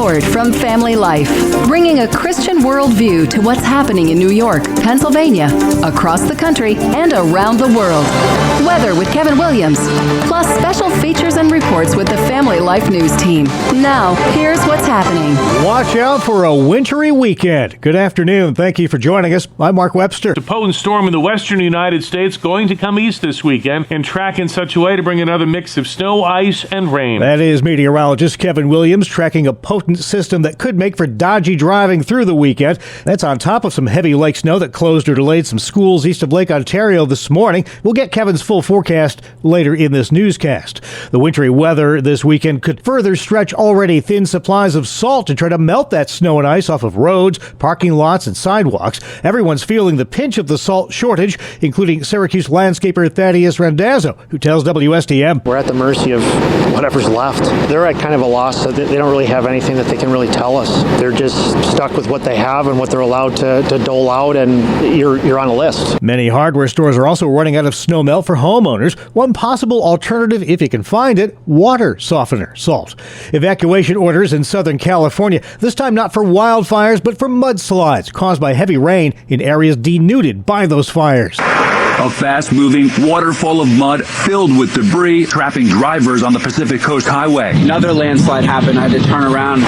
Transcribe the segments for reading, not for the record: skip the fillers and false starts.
Report from Family Life, bringing a Christian worldview to what's happening in New York, Pennsylvania, across the country, and around the world. Weather with Kevin Williams, plus special features and reports with the Family Life News team. Now, here's what's happening. Watch out for a wintry weekend. Good afternoon. Thank you for joining us. I'm Mark Webster. A potent storm in the western United States going to come east this weekend and track in such a way to bring another mix of snow, ice, and rain. That is meteorologist Kevin Williams tracking a potent system that could make for dodgy driving through the weekend. That's on top of some heavy lake snow that closed or delayed some schools east of Lake Ontario this morning. We'll get Kevin's full forecast later in this newscast. The wintry weather this weekend could further stretch already thin supplies of salt to try to melt that snow and ice off of roads, parking lots, and sidewalks. Everyone's feeling the pinch of the salt shortage, including Syracuse landscaper Thaddeus Randazzo, who tells WSTM. We're at the mercy of whatever's left. They're at kind of a loss. So they don't really have anything that they can really tell us. They're just stuck with what they have and what they're allowed to dole out, and you're on a list. Many hardware stores are also running out of snow melt for homeowners. One possible alternative, if you can find it, water softener salt. Evacuation orders in Southern California, this time not for wildfires, but for mudslides caused by heavy rain in areas denuded by those fires. A fast-moving waterfall of mud filled with debris, trapping drivers on the Pacific Coast Highway. Another landslide happened. I had to turn around.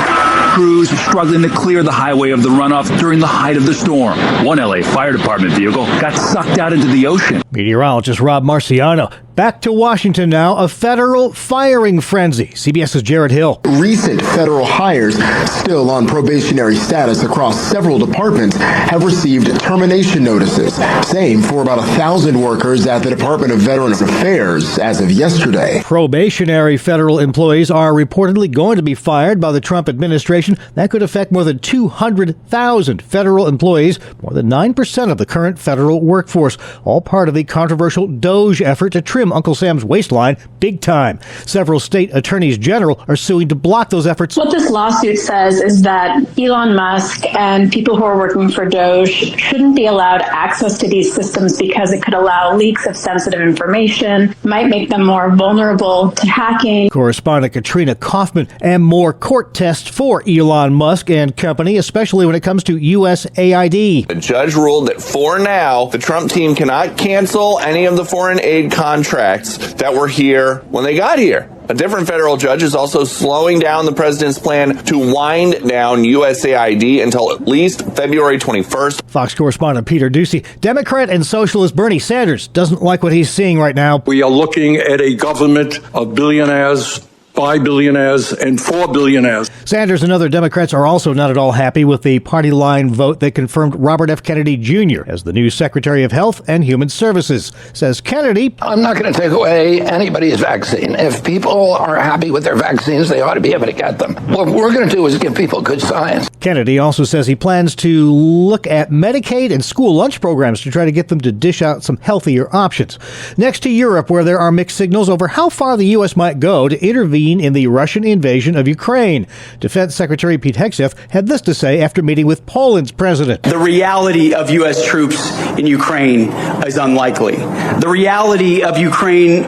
Crews struggling to clear the highway of the runoff during the height of the storm. One LA Fire Department vehicle got sucked out into the ocean. Meteorologist Rob Marciano. Back to Washington now, a federal firing frenzy. CBS's Jared Hill. Recent federal hires, still on probationary status across several departments, have received termination notices. Same for about 1,000 workers at the Department of Veterans Affairs as of yesterday. Probationary federal employees are reportedly going to be fired by the Trump administration. That could affect more than 200,000 federal employees, more than 9% of the current federal workforce, all part of the controversial DOGE effort to trim Uncle Sam's waistline big time. Several state attorneys general are suing to block those efforts. What this lawsuit says is that Elon Musk and people who are working for DOGE shouldn't be allowed access to these systems because it could allow leaks of sensitive information, might make them more vulnerable to hacking. Correspondent Katrina Kaufman. And more court tests for Elon Musk and company, especially when it comes to USAID. The judge ruled that for now, the Trump team cannot cancel any of the foreign aid contracts that were here when they got here. A different federal judge is also slowing down the president's plan to wind down USAID until at least February 21st. Fox correspondent Peter Doocy. Democrat and socialist Bernie Sanders doesn't like what he's seeing right now. We are looking at a government of billionaires, 5 billionaires, and 4 billionaires. Sanders and other Democrats are also not at all happy with the party line vote that confirmed Robert F. Kennedy Jr. as the new Secretary of Health and Human Services. Says Kennedy, I'm not going to take away anybody's vaccine. If people are happy with their vaccines, they ought to be able to get them. What we're going to do is give people good science. Kennedy also says he plans to look at Medicaid and school lunch programs to try to get them to dish out some healthier options. Next to Europe, where there are mixed signals over how far the U.S. might go to intervene in the Russian invasion of Ukraine. Defense Secretary Pete Hegseth had this to say after meeting with Poland's president. The reality of U.S. troops in Ukraine is unlikely. The reality of Ukraine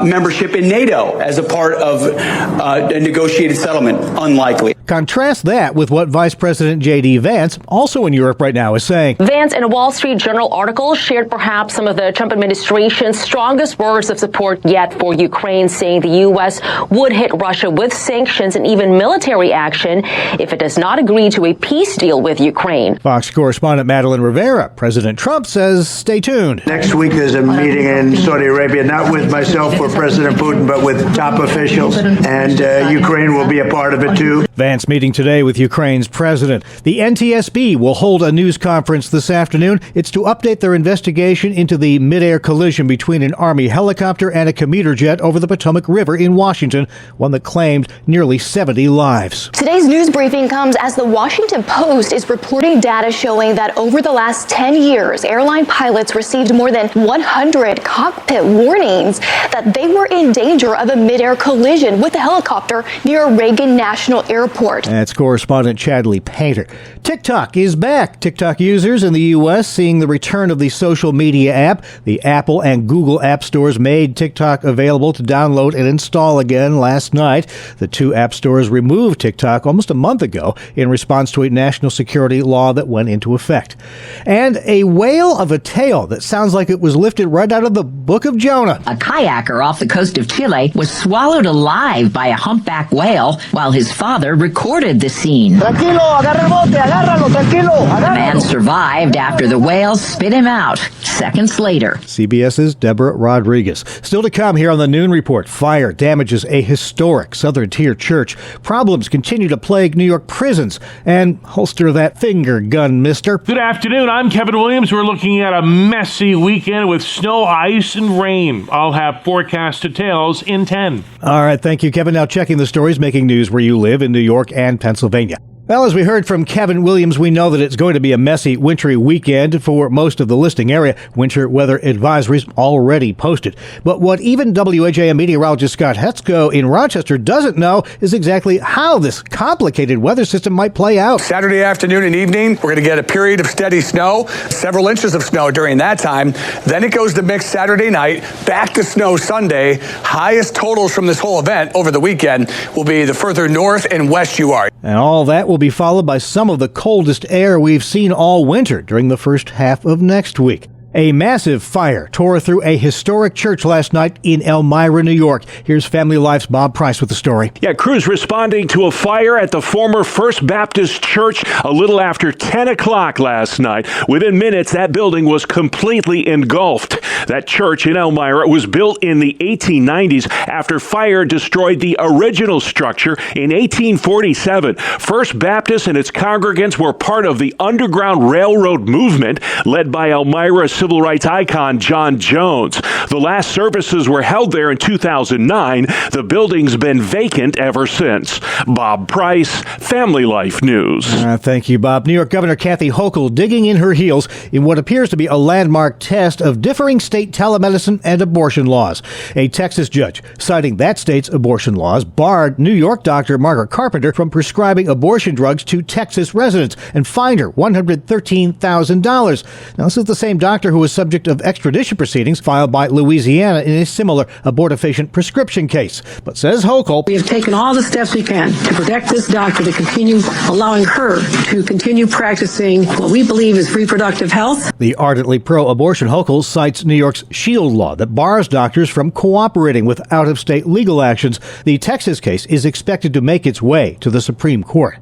membership in NATO as a part of a negotiated settlement, unlikely. Contrast that with what Vice President J.D. Vance, also in Europe right now, is saying. Vance, in a Wall Street Journal article, shared perhaps some of the Trump administration's strongest words of support yet for Ukraine, saying the U.S. would hit Russia with sanctions and even military action if it does not agree to a peace deal with Ukraine. Fox correspondent Madeline Rivera. President Trump says, stay tuned. Next week there's a meeting in Saudi Arabia, not with myself or President Putin, but with top officials, and Ukraine will be a part of it too. Vance meeting today with Ukraine's president. The NTSB will hold a news conference this afternoon. It's to update their investigation into the mid-air collision between an Army helicopter and a commuter jet over the Potomac River in Washington, one that claimed nearly 70 lives. Today's news briefing comes as the Washington Post is reporting data showing that over the last 10 years, airline pilots received more than 100 cockpit warnings that they were in danger of a mid-air collision with a helicopter near Reagan National Airport. That's correspondent Chadley Painter. TikTok is back. TikTok users in the U.S. seeing the return of the social media app. The Apple and Google app stores made TikTok available to download and install again last last night. The two app stores removed TikTok almost a month ago in response to a national security law that went into effect. And a whale of a tale that sounds like it was lifted right out of the Book of Jonah. A kayaker off the coast of Chile was swallowed alive by a humpback whale while his father recorded the scene. Tranquilo, agarra bote, agárralo, tranquilo, agárralo. The man survived after the whale spit him out seconds later. CBS's Deborah Rodriguez. Still to come here on the Noon Report. Fire damages a historic Southern Tier church. Problems continue to plague New York prisons. And holster that finger gun, mister. Good afternoon. I'm Kevin Williams. We're looking at a messy weekend with snow, ice, and rain. I'll have forecast details in 10. All right. Thank you, Kevin. Now checking the stories making news where you live in New York and Pennsylvania. Well, as we heard from Kevin Williams, we know that it's going to be a messy, wintry weekend for most of the listing area. Winter weather advisories already posted. But what even WHAM meteorologist Scott Hetzko in Rochester doesn't know is exactly how this complicated weather system might play out. Saturday afternoon and evening, we're going to get a period of steady snow, several inches of snow during that time. Then it goes to mixed Saturday night, back to snow Sunday. Highest totals from this whole event over the weekend will be the further north and west you are. And all that will be followed by some of the coldest air we've seen all winter during the first half of next week. A massive fire tore through a historic church last night in Elmira, New York. Here's Family Life's Bob Price with the story. Yeah, crews responding to a fire at the former First Baptist Church a little after 10 o'clock last night. Within minutes, that building was completely engulfed. That church in Elmira was built in the 1890s after fire destroyed the original structure in 1847. First Baptist and its congregants were part of the Underground Railroad movement led by Elmira civil rights icon John Jones. The last services were held there in 2009. The building's been vacant ever since. Bob Price, Family Life News. Thank you, Bob. New York Governor Kathy Hochul digging in her heels in what appears to be a landmark test of differing state telemedicine and abortion laws. A Texas judge, citing that state's abortion laws, barred New York doctor Margaret Carpenter from prescribing abortion drugs to Texas residents and fined her $113,000. Now, this is the same doctor who was subject of extradition proceedings filed by Louisiana in a similar abortifacient prescription case. But says Hochul, we have taken all the steps we can to protect this doctor, to continue allowing her to continue practicing what we believe is reproductive health. The ardently pro-abortion Hochul cites New York's SHIELD law that bars doctors from cooperating with out-of-state legal actions. The Texas case is expected to make its way to the Supreme Court.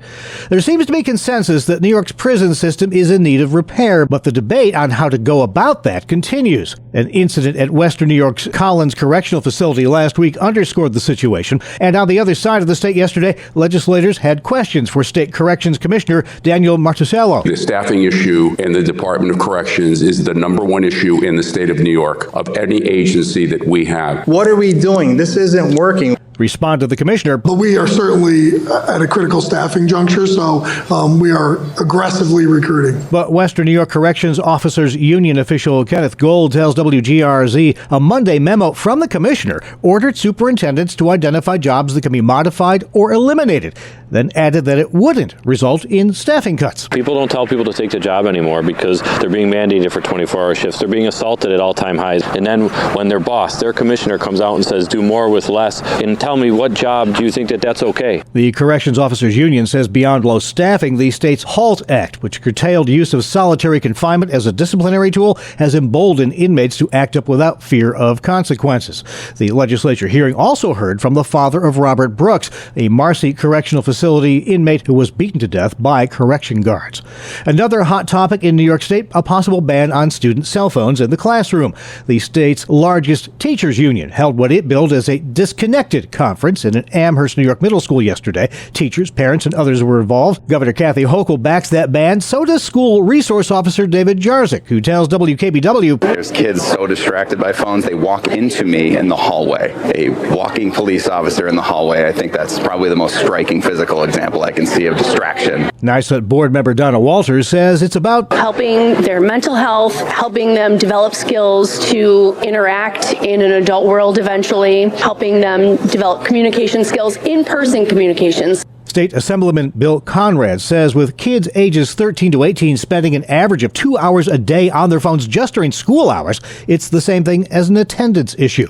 There seems to be consensus that New York's prison system is in need of repair, but the debate on how to go about that continues. An incident at Western New York's Collins Correctional Facility last week underscored the situation, and on the other side of the state yesterday, legislators had questions for State Corrections Commissioner Daniel Martuscello. The staffing issue in the Department of Corrections is the number one issue in the state of New York of any agency that we have. What are we doing? This isn't working. Respond to the commissioner. But we are certainly at a critical staffing juncture, so we are aggressively recruiting. But Western New York Corrections Officers Union official Kenneth Gold tells WGRZ a Monday memo from the commissioner ordered superintendents to identify jobs that can be modified or eliminated, then added that it wouldn't result in staffing cuts. People don't tell people to take the job anymore because they're being mandated for 24-hour shifts. They're being assaulted at all-time highs. And then when their boss, their commissioner, comes out and says, do more with less, and tell me, what job do you think that's okay? The Corrections Officers Union says beyond low staffing, the state's HALT Act, which curtailed use of solitary confinement as a disciplinary tool, has emboldened inmates to act up without fear of consequences. The legislature hearing also heard from the father of Robert Brooks, a Marcy Correctional Facility inmate who was beaten to death by correction guards. Another hot topic in New York State, a possible ban on student cell phones in the classroom. The state's largest teachers union held what it billed as a disconnected conference in an Amherst, New York middle school yesterday. Teachers, parents, and others were involved. Governor Kathy Hochul backs that ban. So does school resource officer David Jarzik, who tells WKBW, there's kids so distracted by phones, they walk into me in the hallway. A walking police officer in the hallway. I think that's probably the most striking physical example I can see of distraction. NYSUT board member Donna Walters says it's about helping their mental health, helping them develop skills to interact in an adult world eventually, helping them develop communication skills, in-person communications. State Assemblyman Bill Conrad says with kids ages 13 to 18 spending an average of 2 hours a day on their phones just during school hours, it's the same thing as an attendance issue.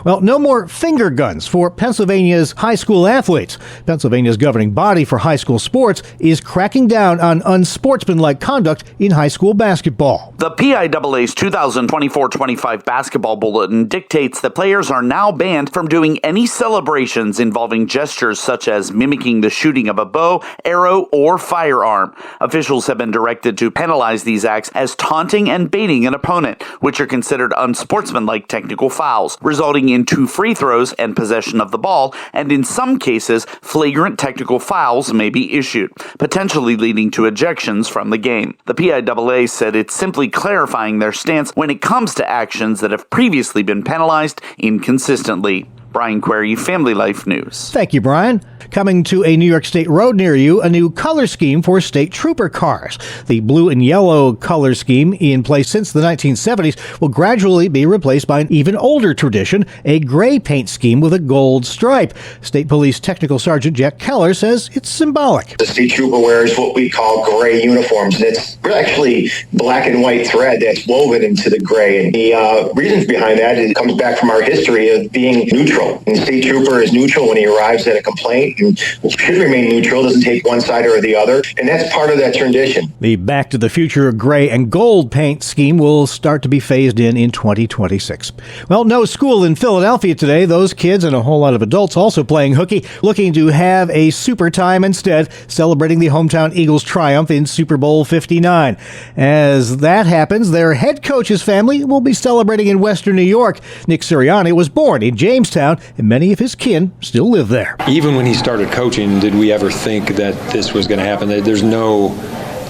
Well, no more finger guns for Pennsylvania's high school athletes. Pennsylvania's governing body for high school sports is cracking down on unsportsmanlike conduct in high school basketball. The PIAA's 2024-25 basketball bulletin dictates that players are now banned from doing any celebrations involving gestures such as mimicking the shooting of a bow, arrow, or firearm. Officials have been directed to penalize these acts as taunting and baiting an opponent, which are considered unsportsmanlike technical fouls, resulting in 2 free throws and possession of the ball, and in some cases, flagrant technical fouls may be issued, potentially leading to ejections from the game. The PIAA said it's simply clarifying their stance when it comes to actions that have previously been penalized inconsistently. Brian Query, Family Life News. Thank you, Brian. Coming to a New York State road near you, a new color scheme for state trooper cars. The blue and yellow color scheme, in place since the 1970s, will gradually be replaced by an even older tradition, a gray paint scheme with a gold stripe. State Police Technical Sergeant Jack Keller says it's symbolic. The state trooper wears what we call gray uniforms, and it's actually black and white thread that's woven into the gray. And the reasons behind that, it comes back from our history of being neutral. And the state trooper is neutral when he arrives at a complaint and should remain neutral, doesn't take one side or the other, and that's part of that tradition. The Back to the Future gray and gold paint scheme will start to be phased in 2026. Well, no school in Philadelphia today. Those kids and a whole lot of adults also playing hooky, looking to have a super time instead, celebrating the hometown Eagles' triumph in Super Bowl 59. As that happens, their head coach's family will be celebrating in Western New York. Nick Sirianni was born in Jamestown, and many of his kin still live there. Even when he started coaching, did we ever think that this was going to happen? There's no,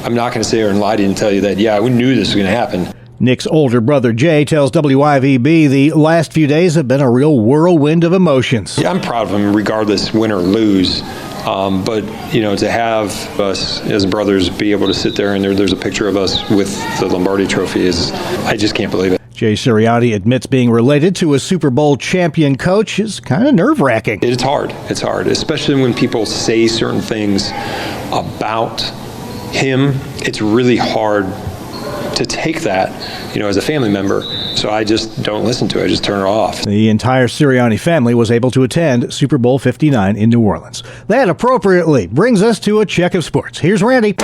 I'm not going to sit here and lie to you and tell you that, yeah, we knew this was going to happen. Nick's older brother Jay tells WIVB the last few days have been a real whirlwind of emotions. Yeah, I'm proud of him regardless win or lose. But, you know, to have us as brothers be able to sit there and there's a picture of us with the Lombardi trophy I just can't believe it. Jay Sirianni admits being related to a Super Bowl champion coach is kind of nerve-wracking. It's hard, especially when people say certain things about him. It's really hard to take that, you know, as a family member. So I just don't listen to it. I just turn it off. The entire Sirianni family was able to attend Super Bowl 59 in New Orleans. That appropriately brings us to a check of sports. Here's Randy.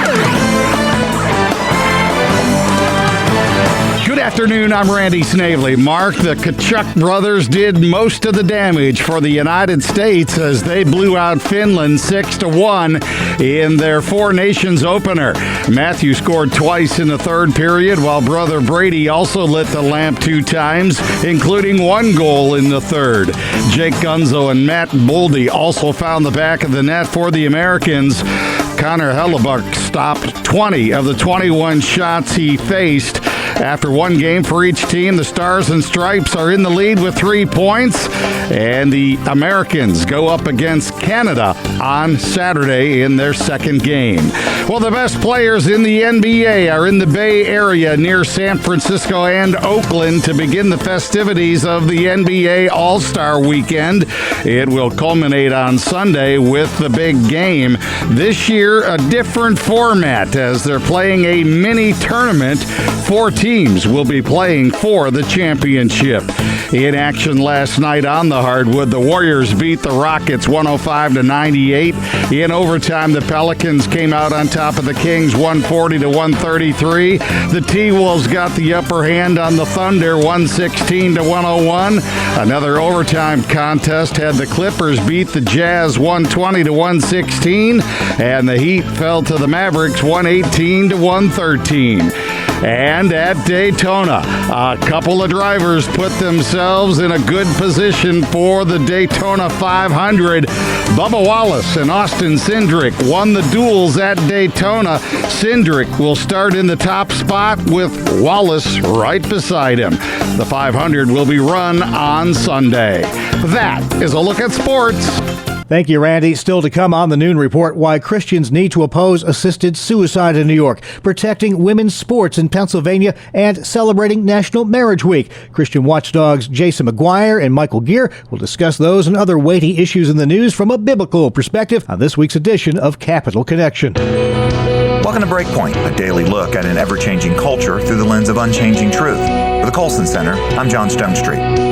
Good afternoon, I'm Randy Snavely. Mark, the Tkachuk brothers did most of the damage for the United States as they blew out Finland 6-1 in their Four Nations opener. Matthew scored twice in the third period, while brother Brady also lit the lamp 2 times, including 1 goal in the third. Jake Gunzo and Matt Boldy also found the back of the net for the Americans. Connor Hellebuck stopped 20 of the 21 shots he faced. After 1 game for each team, the Stars and Stripes are in the lead with 3 points, and the Americans go up against Canada on Saturday in their second game. Well, the best players in the NBA are in the Bay Area near San Francisco and Oakland to begin the festivities of the NBA All-Star Weekend. It will culminate on Sunday with the big game. This year, a different format as they're playing a mini tournament. 4 teams will be playing for the championship. In action last night on the hardwood, the Warriors beat the Rockets 105-98. In overtime, the Pelicans came out on top of the Kings 140-133. The T-Wolves got the upper hand on the Thunder 116-101. Another overtime contest had the Clippers beat the Jazz 120-116, and the Heat fell to the Mavericks 118-113. And at Daytona, a couple of drivers put themselves in a good position for the Daytona 500. Bubba Wallace and Austin Cindric won the duels at Daytona. Cindric will start in the top spot with Wallace right beside him. The 500 will be run on Sunday. That is a look at sports. Thank you, Randy. Still to come on the Noon Report, why Christians need to oppose assisted suicide in New York, protecting women's sports in Pennsylvania, and celebrating National Marriage Week. Christian watchdogs Jason McGuire and Michael Gear will discuss those and other weighty issues in the news from a biblical perspective on this week's edition of Capital Connection. Welcome to Breakpoint, a daily look at an ever-changing culture through the lens of unchanging truth. For the Colson Center, I'm John Stonestreet.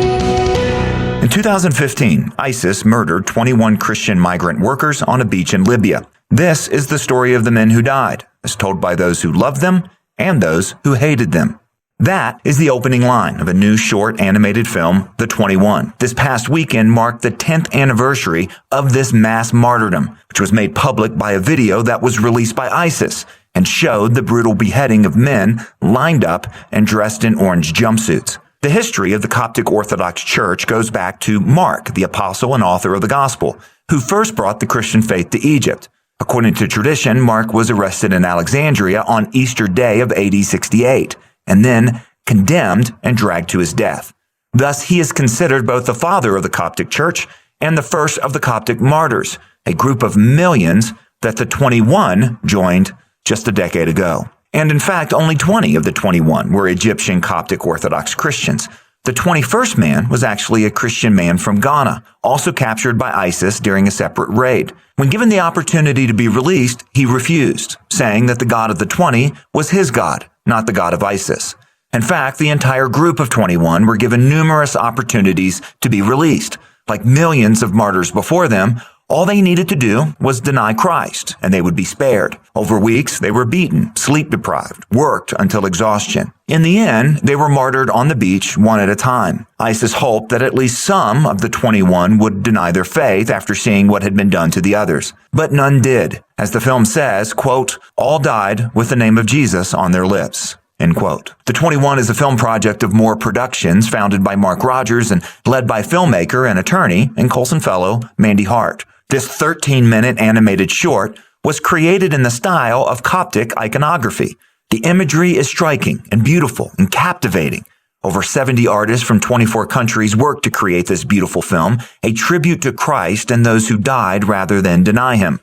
In 2015, ISIS murdered 21 Christian migrant workers on a beach in Libya. This is the story of the men who died, as told by those who loved them and those who hated them. That is the opening line of a new short animated film, The 21. This past weekend marked the 10th anniversary of this mass martyrdom, which was made public by a video that was released by ISIS and showed the brutal beheading of men lined up and dressed in orange jumpsuits. The history of the Coptic Orthodox Church goes back to Mark, the apostle and author of the gospel, who first brought the Christian faith to Egypt. According to tradition, Mark was arrested in Alexandria on Easter Day of AD 68. And then condemned and dragged to his death. Thus, he is considered both the father of the Coptic Church and the first of the Coptic martyrs, a group of millions that the 21 joined just a decade ago. And in fact, only 20 of the 21 were Egyptian Coptic Orthodox Christians. The 21st man was actually a Christian man from Ghana, also captured by ISIS during a separate raid. When given the opportunity to be released, he refused, saying that the God of the 20 was his God, not the God of ISIS. In fact, the entire group of 21 were given numerous opportunities to be released. Like millions of martyrs before them, all they needed to do was deny Christ, and they would be spared. Over weeks, they were beaten, sleep-deprived, worked until exhaustion. In the end, they were martyred on the beach one at a time. ISIS hoped that at least some of the 21 would deny their faith after seeing what had been done to the others. But none did. As the film says, quote, all died with the name of Jesus on their lips. End quote. The 21 is a film project of Moore Productions, founded by Mark Rogers and led by filmmaker and attorney and Colson Fellow Mandy Hart. This 13-minute animated short was created in the style of Coptic iconography. The imagery is striking and beautiful and captivating. Over 70 artists from 24 countries worked to create this beautiful film, a tribute to Christ and those who died rather than deny him.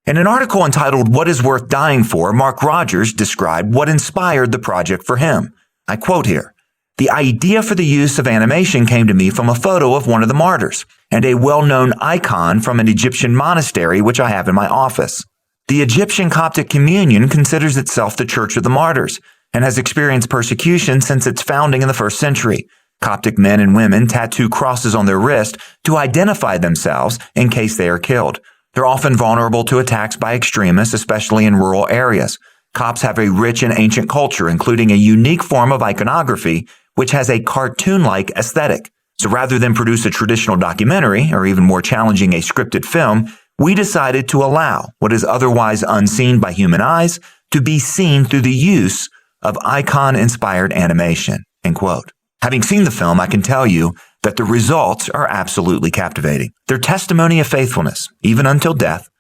In an article entitled What is Worth Dying For, Mark Rogers described what inspired the project for him. I quote here, the idea for the use of animation came to me from a photo of one of the martyrs and a well-known icon from an Egyptian monastery which I have in my office. The Egyptian Coptic Communion considers itself the Church of the Martyrs and has experienced persecution since its founding in the 1st century. Coptic men and women tattoo crosses on their wrist to identify themselves in case they are killed. They're often vulnerable to attacks by extremists, especially in rural areas. Copts have a rich and ancient culture, including a unique form of iconography, which has a cartoon-like aesthetic. So rather than produce a traditional documentary, or even more challenging, a scripted film, we decided to allow what is otherwise unseen by human eyes to be seen through the use of icon-inspired animation. End quote. Having seen the film, I can tell you that the results are absolutely captivating. Their testimony of faithfulness, even until death,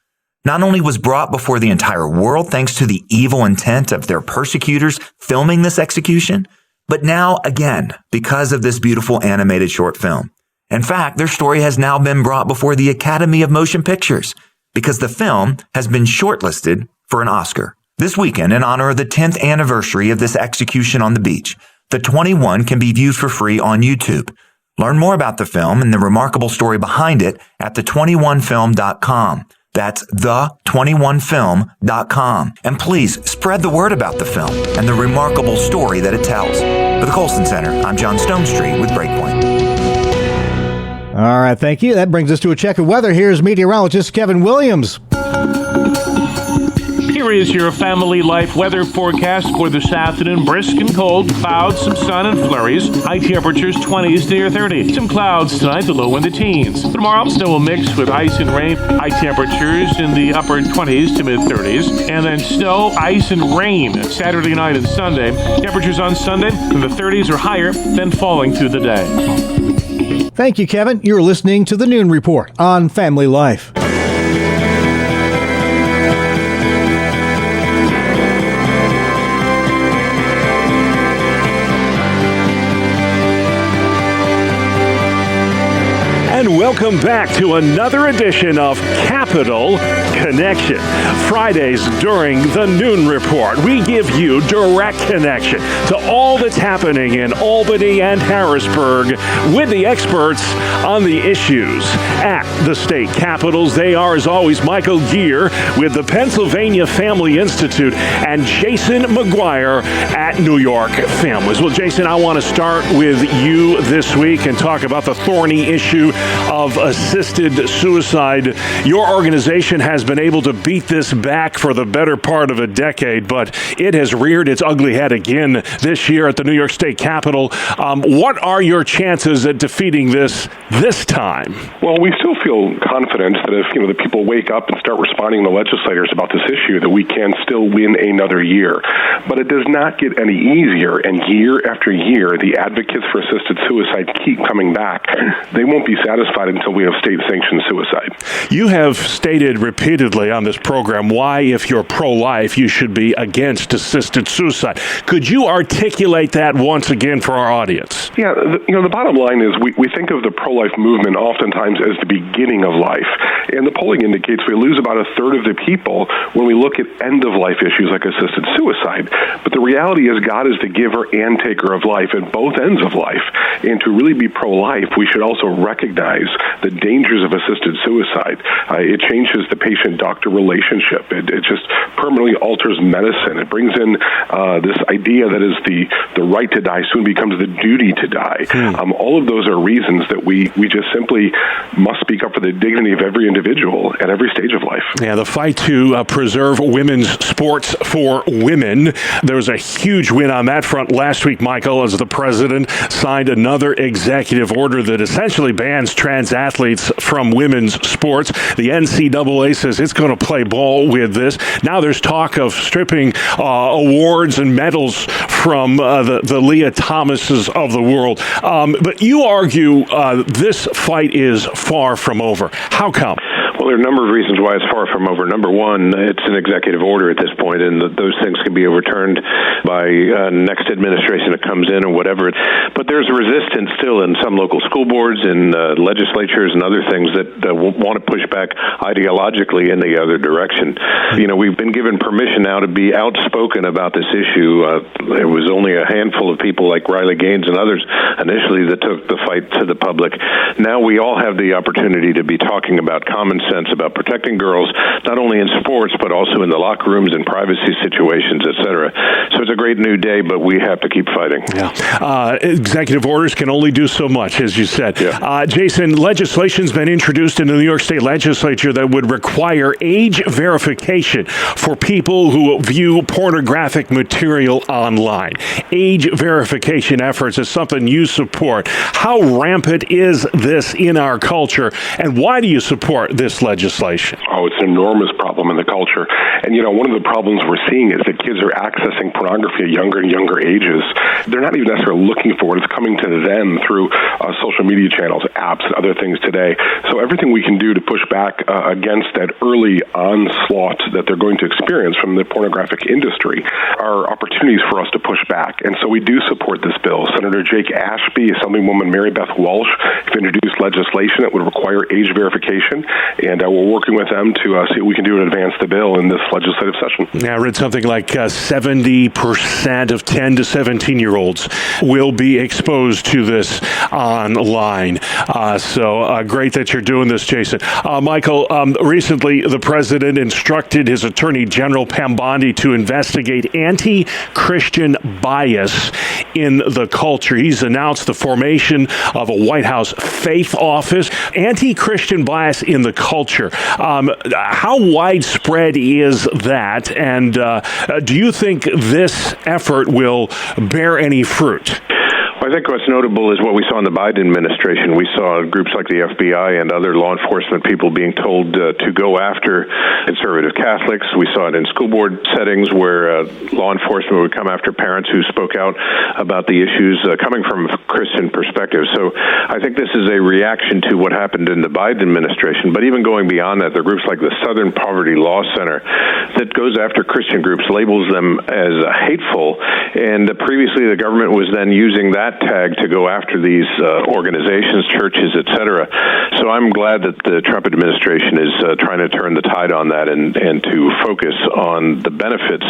not only was brought before the entire world thanks to the evil intent of their persecutors filming this execution, but now again because of this beautiful animated short film. In fact, their story has now been brought before the Academy of Motion Pictures because the film has been shortlisted for an Oscar. This weekend, in honor of the 10th anniversary of this execution on the beach, The 21 can be viewed for free on YouTube. Learn more about the film and the remarkable story behind it at the21film.com. That's the21film.com. And please spread the word about the film and the remarkable story that it tells. For the Colson Center, I'm John Stonestreet with Breakpoint. All right, thank you. That brings us to a check of weather. Here's meteorologist Kevin Williams. Here is your family life weather forecast for this afternoon. Brisk and cold, clouds, some sun and flurries. High temperatures 20s to near 30. Some clouds tonight, the low in the teens. Tomorrow, snow will mix with ice and rain. High temperatures in the upper 20s to mid 30s. And then snow, ice, and rain Saturday night and Sunday. Temperatures on Sunday in the 30s or higher, then falling through the day. Thank you, Kevin. You're listening to the Noon Report on Family Life. And Welcome back to another edition of Capital Connection. Fridays during the Noon Report, we give you direct connection to all that's happening in Albany and Harrisburg with the experts on the issues at the state capitals. They are, as always, Michael Geer with the Pennsylvania Family Institute and Jason McGuire at New York Families. Well, Jason, I want to start with you this week and talk about the thorny issue of assisted suicide. Your organization has been able to beat this back for the better part of a decade, but it has reared its ugly head again this year at the New York State Capitol. What are your chances at defeating this time? Well, we still feel confident that if the people wake up and start responding to legislators about this issue, that we can still win another year. But it does not get any easier, and year after year, the advocates for assisted suicide keep coming back. They won't be satisfied until we have state-sanctioned suicide. You have stated repeatedly on this program why, if you're pro-life, you should be against assisted suicide. Could you articulate that once again for our audience? Yeah, the bottom line is we think of the pro-life movement oftentimes as the beginning of life. And the polling indicates we lose about a third of the people when we look at end-of-life issues like assisted suicide. But the reality is God is the giver and taker of life at both ends of life. And to really be pro-life, we should also recognize the dangers of assisted suicide. It changes the patient-doctor relationship. It just permanently alters medicine. It brings in this idea that is the right to die soon becomes the duty to die. All of those are reasons that we just simply must speak up for the dignity of every individual at every stage of life. Yeah, the fight to preserve women's sports for women. There was a huge win on that front last week, Michael, as the president signed another executive order that essentially bans trans athletes from women's sports. The NCAA says it's going to play ball with this. Now there's talk of stripping awards and medals from the Leah Thomases of the world. But you argue this fight is far from over. How come? Well, there are a number of reasons why it's far from over. Number one, it's an executive order at this point, and those things can be overturned by next administration that comes in or whatever. But there's resistance still in some local school boards and legislatures and other things that want to push back ideologically in the other direction. We've been given permission now to be outspoken about this issue. It was only a handful of people like Riley Gaines and others initially that took the fight to the public. Now we all have the opportunity to be talking about common sense, about protecting girls, not only in sports, but also in the locker rooms and privacy situations, etc. So it's a great new day, but we have to keep fighting. Yeah. Executive orders can only do so much, as you said. Yeah. Jason, legislation's been introduced in the New York State Legislature that would require age verification for people who view pornographic material online. Age verification efforts is something you support. How rampant is this in our culture, and why do you support this legislation? Oh, it's an enormous problem in the culture. And, one of the problems we're seeing is that kids are accessing pornography at younger and younger ages. They're not even necessarily looking for it. It's coming to them through social media channels, apps, and other things today. So everything we can do to push back against that early onslaught that they're going to experience from the pornographic industry are opportunities for us to push back. And so we do support this bill. Senator Jake Ashby, Assemblywoman Mary Beth Walsh have introduced legislation that would require age verification, and we're working with them to see what we can do to advance the bill in this legislative session. Yeah, I read something like 70% of 10 to 17-year-olds will be exposed to this online. So great that you're doing this, Jason. Michael, recently the president instructed his Attorney General Pam Bondi to investigate anti-Christian bias in the culture. He's announced the formation of a White House faith office. Anti-Christian bias in the culture. How widespread is that? And do you think this effort will bear any fruit? I think what's notable is what we saw in the Biden administration. We saw groups like the FBI and other law enforcement people being told to go after conservative Catholics. We saw it in school board settings where law enforcement would come after parents who spoke out about the issues coming from a Christian perspective. So I think this is a reaction to what happened in the Biden administration. But even going beyond that, there are groups like the Southern Poverty Law Center that goes after Christian groups, labels them as hateful, and previously the government was then using that tag to go after these organizations, churches, etc. So I'm glad that the Trump administration is trying to turn the tide on that and to focus on the benefits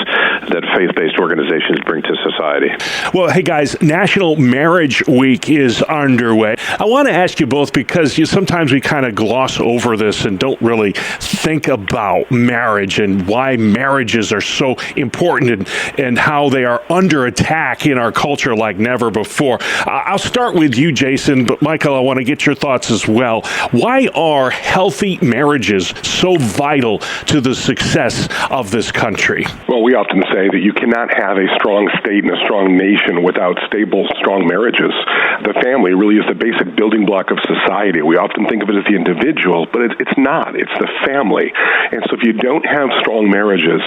that faith-based organizations bring to society. Well, hey guys, National Marriage Week is underway. I want to ask you both, because sometimes we kind of gloss over this and don't really think about marriage and why marriages are so important and how they are under attack in our culture like never before. I'll start with you, Jason, but Michael, I want to get your thoughts as well. Why are healthy marriages so vital to the success of this country? Well, we often say that you cannot have a strong state and a strong nation without stable, strong marriages. The family really is the basic building block of society. We often think of it as the individual, but it's not. It's the family. And so if you don't have strong marriages,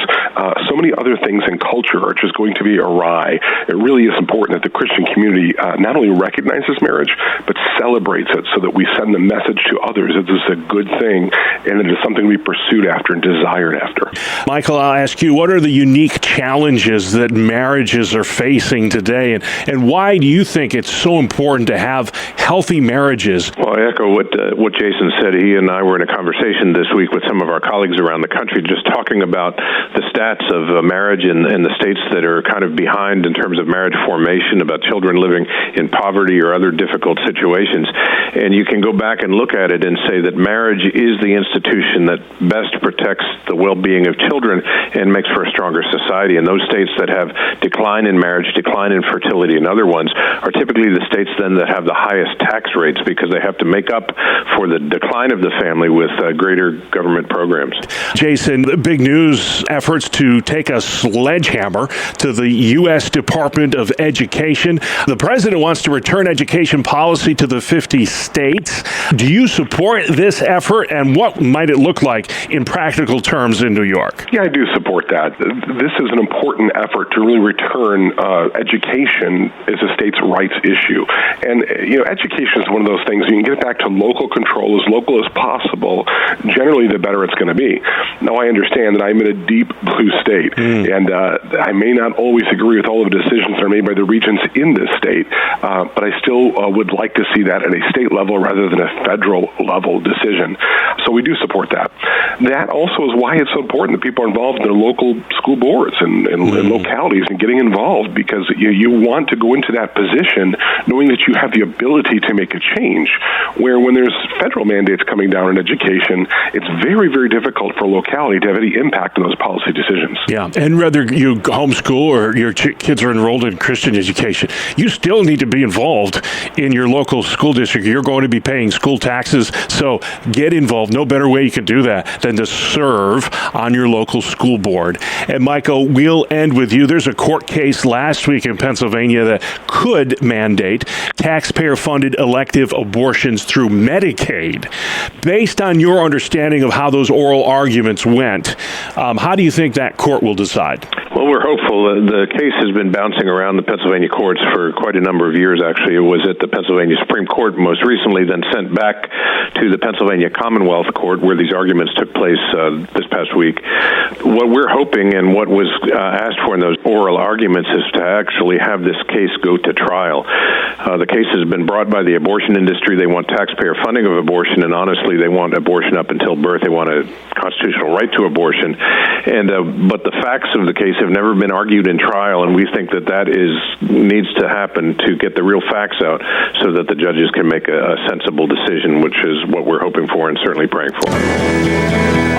so many other things in culture are just going to be awry. It really is important that the Christian community not only recognizes marriage, but celebrates it so that we send the message to others that this is a good thing and it is something to be pursued after and desired after. Michael, I'll ask you, what are the unique challenges that marriages are facing today, and why do you think it's so important to have healthy marriages? Well, I echo what Jason said. He and I were in a conversation this week with some of our colleagues around the country, just talking about the stats of marriage in the states that are kind of behind in terms of marriage formation, about children living in poverty or other difficult situations. And you can go back and look at it and say that marriage is the institution that best protects the well-being of children and makes for a stronger society. And those states that have decline in marriage, decline in fertility, and other ones are typically the states then that have the highest tax rates, because they have to make up for the decline of the family with greater government programs. Jason, big news, efforts to take a sledgehammer to the U.S. Department of Education. The president wants to return education policy to the 50 states. Do you support this effort, and what might it look like in practical terms in New York? Yeah, I do support that. This is an important effort to really return education as a state's rights issue. And, education is one of those things, you can get it back to local control, as local as possible. Generally, the better it's going to be. Now, I understand that I'm in a deep blue state, and I may not always agree with all of the decisions that are made by the regents in this state, but I still would like to see that at a state level rather than a federal level decision. So we do support that. That also is why it's so important that people are involved in their local school boards and localities and getting involved, because you want to go into that position knowing that you have the ability to make a change, where when there's federal mandates coming down in education, it's very, very difficult for a locality to have any impact on those policy decisions. Yeah, and whether you homeschool or your kids are enrolled in Christian education, you still need to be involved in your local school district. You're going to be paying school taxes, so get involved. No better way you can do that than to serve on your local school board. And Michael, we'll end with you. There's a court case last week in Pennsylvania that could mandate taxpayer-funded elective abortions through Medicaid. Based on your understanding of how those oral arguments went, how do you think that court will decide? Well, we're hopeful. The case has been bouncing around the Pennsylvania courts for quite a number of years, actually. It was at the Pennsylvania Supreme Court most recently, then sent back to the Pennsylvania Commonwealth Court, where these arguments took place this past week. What we're hoping, and what was asked for in those oral arguments, is to actually have this case go to trial. The case has been brought by the abortion industry. They want taxpayer funding of abortion, and honestly, they want abortion up until birth. They want a constitutional right to abortion. But the facts of the case have never been argued in trial, and we think that needs to happen to get the real facts out so that the judges can make a sensible decision, which is what we're hoping for and certainly praying for.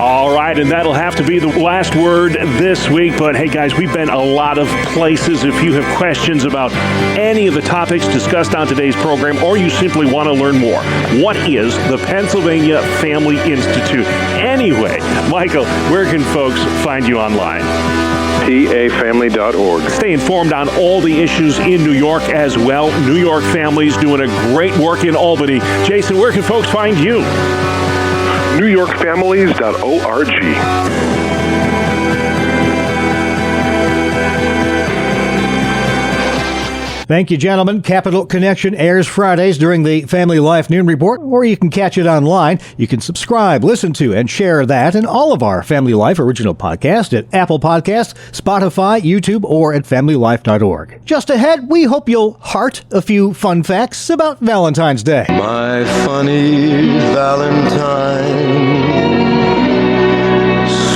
All right, and that'll have to be the last word this week. But hey, guys, we've been a lot of places. If you have questions about any of the topics discussed on today's program, or you simply want to learn more, what is the Pennsylvania Family Institute? Anyway, Michael, where can folks find you online? PAFamily.org. Stay informed on all the issues in New York as well. New York Families doing a great work in Albany. Jason, where can folks find you? NewYorkFamilies.org. Thank you, gentlemen. Capital Connection airs Fridays during the Family Life Noon Report, or you can catch it online. You can subscribe, listen to, and share that and all of our Family Life original podcasts at Apple Podcasts, Spotify, YouTube, or at FamilyLife.org. Just ahead, we hope you'll heart a few fun facts about Valentine's Day. My funny Valentine,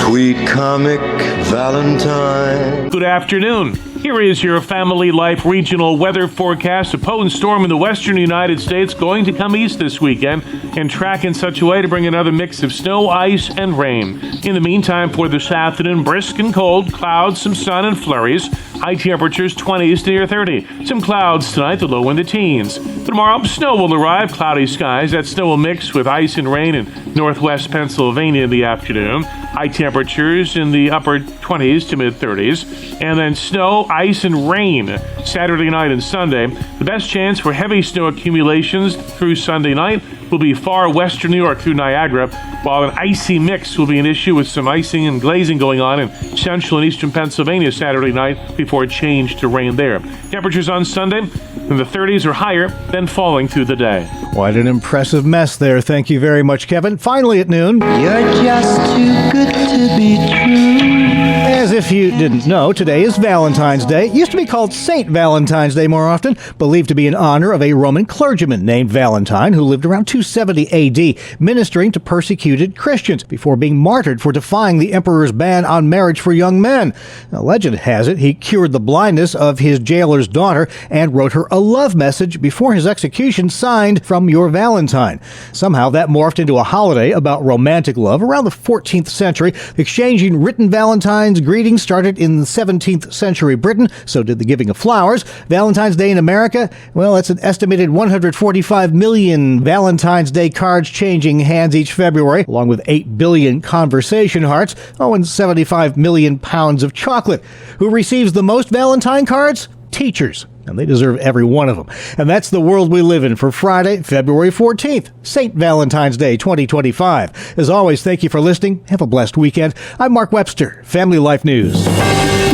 sweet comic Valentine. Good afternoon. Here is your Family Life regional weather forecast. A potent storm in the western United States going to come east this weekend and track in such a way to bring another mix of snow, ice, and rain. In the meantime, for this afternoon, brisk and cold, clouds, some sun, and flurries. High temperatures 20s to near 30. Some clouds tonight, the low in the teens. Tomorrow, snow will arrive, cloudy skies. That snow will mix with ice and rain in northwest Pennsylvania in the afternoon. High temperatures in the upper 20s to mid-30s. And then snow, ice, and rain Saturday night and Sunday. The best chance for heavy snow accumulations through Sunday night will be far western New York through Niagara, while an icy mix will be an issue with some icing and glazing going on in central and eastern Pennsylvania Saturday night before it changed to rain there. Temperatures on Sunday in the 30s or higher, then falling through the day. Quite an impressive mess there. Thank you very much, Kevin. Finally at noon. You're just too good to be true. As if you didn't know, today is Valentine's Day. It used to be called St. Valentine's Day more often, believed to be in honor of a Roman clergyman named Valentine who lived around 270 AD, ministering to persecuted Christians before being martyred for defying the emperor's ban on marriage for young men. Now, legend has it he cured the blindness of his jailer's daughter and wrote her a love message before his execution signed "From Your Valentine." Somehow that morphed into a holiday about romantic love around the 14th century. Exchanging written Valentine's greetings started in the 17th century Britain, so did the giving of flowers. Valentine's Day in America, well, that's an estimated 145 million Valentine's Day cards changing hands each February, along with 8 billion conversation hearts, and 75 million pounds of chocolate. Who receives the most Valentine cards? Teachers. And they deserve every one of them. And that's the world we live in for Friday, February 14th, St. Valentine's Day 2025. As always, thank you for listening. Have a blessed weekend. I'm Mark Webster, Family Life News.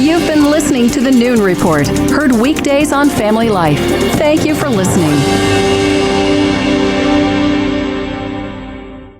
You've been listening to the Noon Report, heard weekdays on Family Life. Thank you for listening.